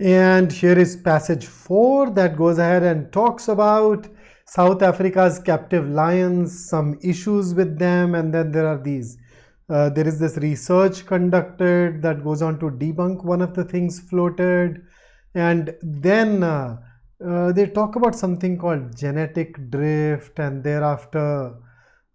And here is passage 4 that goes ahead and talks about South Africa's captive lions, some issues with them, and then there are these. There is this research conducted that goes on to debunk one of the things floated, and then they talk about something called genetic drift, and thereafter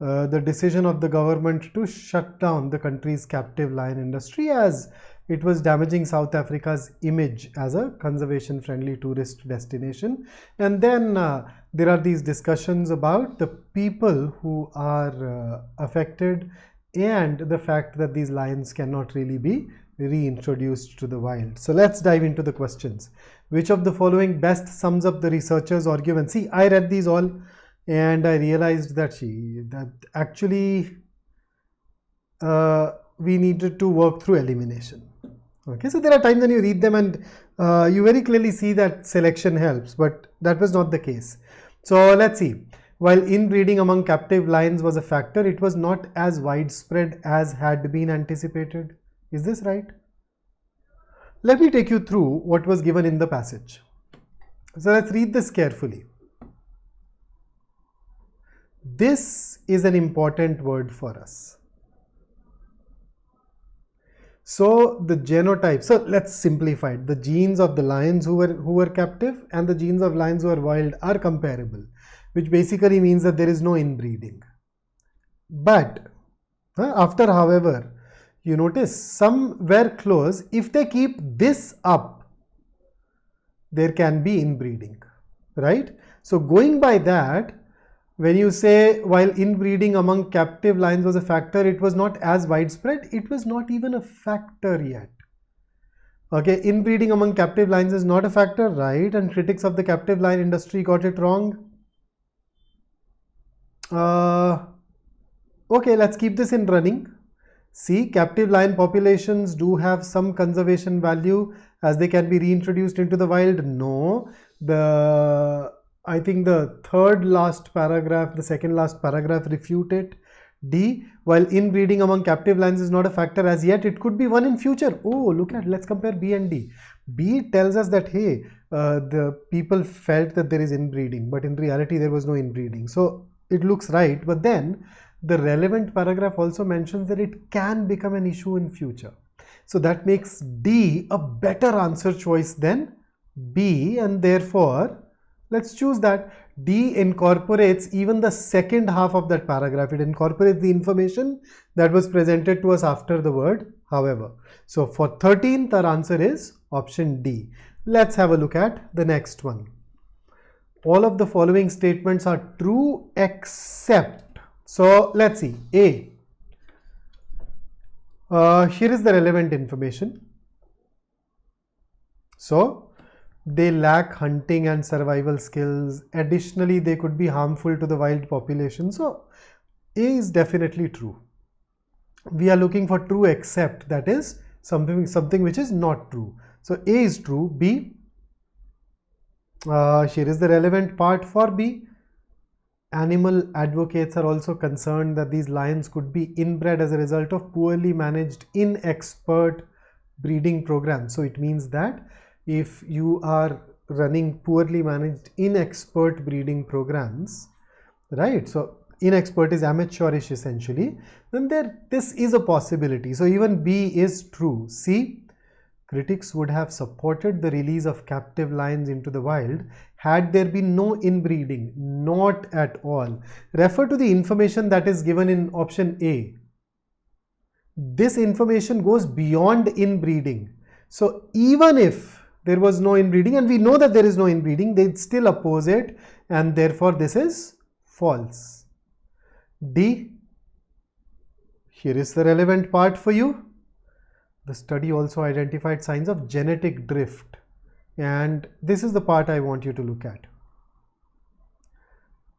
the decision of the government to shut down the country's captive lion industry as it was damaging South Africa's image as a conservation friendly tourist destination. And then there are these discussions about the people who are affected and the fact that these lions cannot really be reintroduced to the wild. So let's dive into the questions. Which of the following best sums up the researcher's argument? See, I read these all and I realized that actually we needed to work through elimination. Okay, so there are times when you read them and you very clearly see that selection helps, but that was not the case. So let's see. While inbreeding among captive lions was a factor, it was not as widespread as had been anticipated. Is this right? Let me take you through what was given in the passage. So let's read this carefully. This is an important word for us. So the genotype, so let's simplify it. The genes of the lions who were captive and the genes of lions who are wild are comparable, which basically means that there is no inbreeding. But after, however, you notice some were close. If they keep this up, there can be inbreeding, right? So going by that, when you say while inbreeding among captive lions was a factor, it was not as widespread. It was not even a factor yet. Okay, inbreeding among captive lions is not a factor, right? And critics of the captive lion industry got it wrong. Okay, let's keep this in running. See, captive lion populations do have some conservation value as they can be reintroduced into the wild. No, I think the third last paragraph, the second last paragraph refute it. D, while inbreeding among captive lions is not a factor as yet, it could be one in future. Oh, look at, let's compare B and D. B tells us that, hey, the people felt that there is inbreeding, but in reality there was no inbreeding. So it looks right, but then the relevant paragraph also mentions that it can become an issue in future. So that makes D a better answer choice than B, and therefore let's choose that. D incorporates even the second half of that paragraph. It incorporates the information that was presented to us after the word however. So for 13th, our answer is option D. Let's have a look at the next one. All of the following statements are true except. So let's see. A. Here is the relevant information. So they lack hunting and survival skills. Additionally, they could be harmful to the wild population. So A is definitely true. We are looking for true except, that is something which is not true. So A is true. B, here is the relevant part for B. Animal advocates are also concerned that these lions could be inbred as a result of poorly managed inexpert breeding programs. So it means that if you are running poorly managed inexpert breeding programs, right? So inexpert is amateurish essentially, then this is a possibility. So even B is true. C, critics would have supported the release of captive lions into the wild had there been no inbreeding. Not at all. Refer to the information that is given in option A. This information goes beyond inbreeding. So even if there was no inbreeding, and we know that there is no inbreeding, they'd still oppose it, and therefore this is false. D, here is the relevant part for you. The study also identified signs of genetic drift, and this is the part I want you to look at.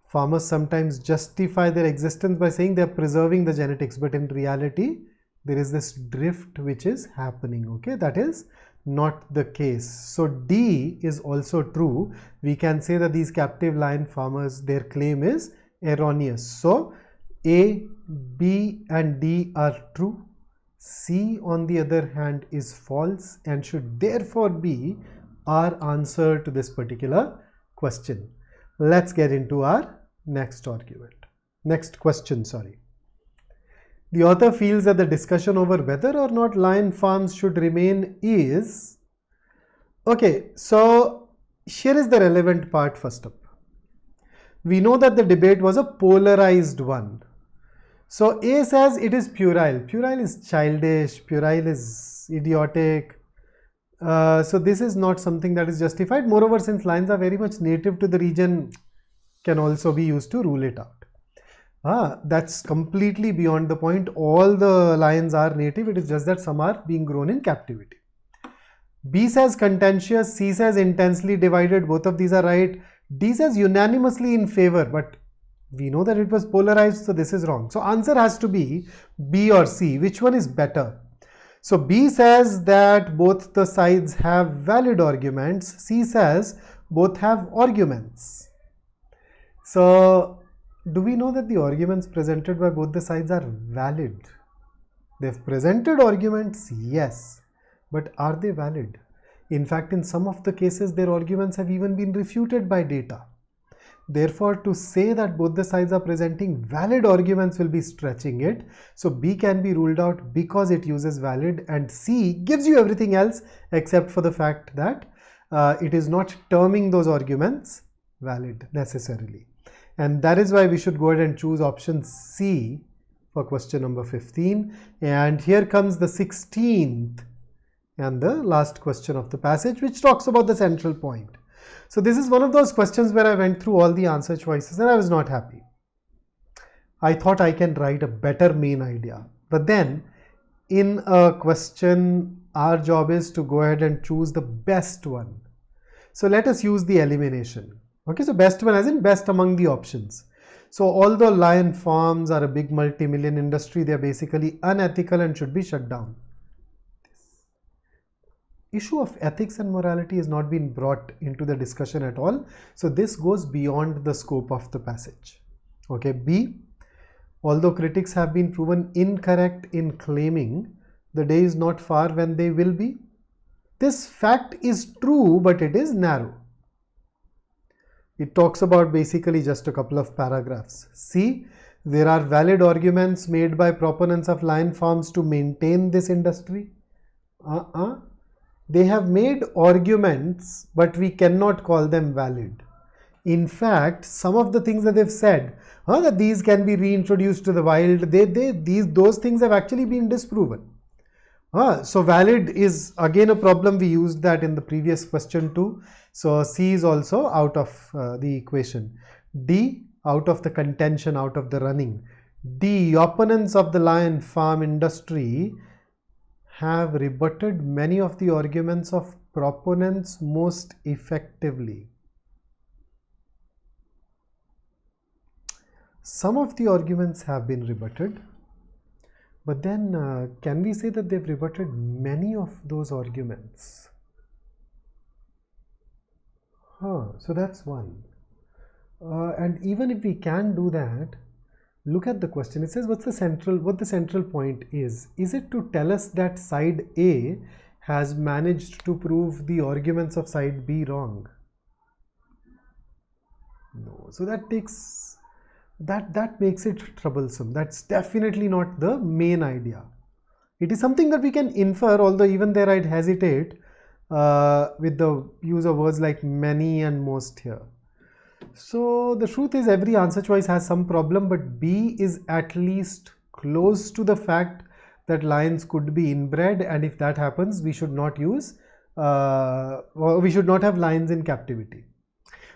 Farmers sometimes justify their existence by saying they are preserving the genetics, but in reality there is this drift which is happening. Okay, that is not the case. So D is also true. We can say that these captive lion farmers, their claim is erroneous. So A, B and D are true. C on the other hand is false and should therefore be our answer to this particular question. Let's get into our next question. The author feels that the discussion over whether or not lion farms should remain is... Okay, so here is the relevant part first up. We know that the debate was a polarized one. So A says it is puerile. Puerile is childish, puerile is idiotic. So this is not something that is justified. Moreover, since lions are very much native to the region, can also be used to rule it out. That's completely beyond the point. All the lions are native. It is just that some are being grown in captivity. B says contentious. C says intensely divided. Both of these are right. D says unanimously in favor, but we know that it was polarized, so this is wrong. So answer has to be B or C. Which one is better? So B says that both the sides have valid arguments. C says both have arguments. So do we know that the arguments presented by both the sides are valid? They've presented arguments, yes, but are they valid? In fact, in some of the cases, their arguments have even been refuted by data. Therefore, to say that both the sides are presenting valid arguments will be stretching it. So B can be ruled out because it uses valid, and C gives you everything else except for the fact that it is not terming those arguments valid necessarily. And that is why we should go ahead and choose option C for question number 15. And here comes the 16th and the last question of the passage, which talks about the central point. So this is one of those questions where I went through all the answer choices and I was not happy. I thought I can write a better main idea. But then in a question, our job is to go ahead and choose the best one. So let us use the elimination. Okay, so best one as in best among the options. So although lion farms are a big multi-million industry, they are basically unethical and should be shut down. Issue of ethics and morality has not been brought into the discussion at all. So this goes beyond the scope of the passage. Okay, B, although critics have been proven incorrect in claiming the day is not far when they will be. This fact is true, but it is narrow. It talks about basically just a couple of paragraphs. C, there are valid arguments made by proponents of lion farms to maintain this industry. They have made arguments, but we cannot call them valid. In fact, some of the things that they've said, that these can be reintroduced to the wild, those things have actually been disproven. So valid is again a problem. We used that in the previous question too. So C is also out of the equation. D, out of the contention, out of the running. D, opponents of the lion farm industry have rebutted many of the arguments of proponents most effectively. Some of the arguments have been rebutted, but then can we say that they've rebutted many of those arguments? So that's one. And even if we can do that, look at the question. It says what the central point is. Is it to tell us that side A has managed to prove the arguments of side B wrong? No. So that makes it troublesome. That's definitely not the main idea. It is something that we can infer, although even there I'd hesitate with the use of words like many and most here. So the truth is every answer choice has some problem, but B is at least close to the fact that lions could be inbred, and if that happens, we should not have lions in captivity.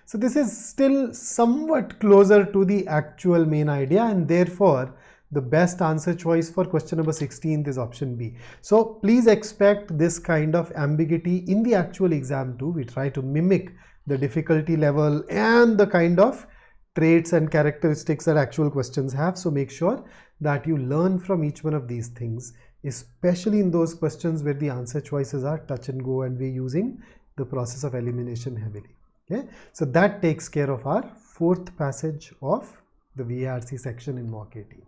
So this is still somewhat closer to the actual main idea, and therefore the best answer choice for question number 16 is option B. So please expect this kind of ambiguity in the actual exam too. We try to mimic the difficulty level and the kind of traits and characteristics that actual questions have. So make sure that you learn from each one of these things, especially in those questions where the answer choices are touch and go and we're using the process of elimination heavily. Okay, so that takes care of our fourth passage of the VARC section in mock 18.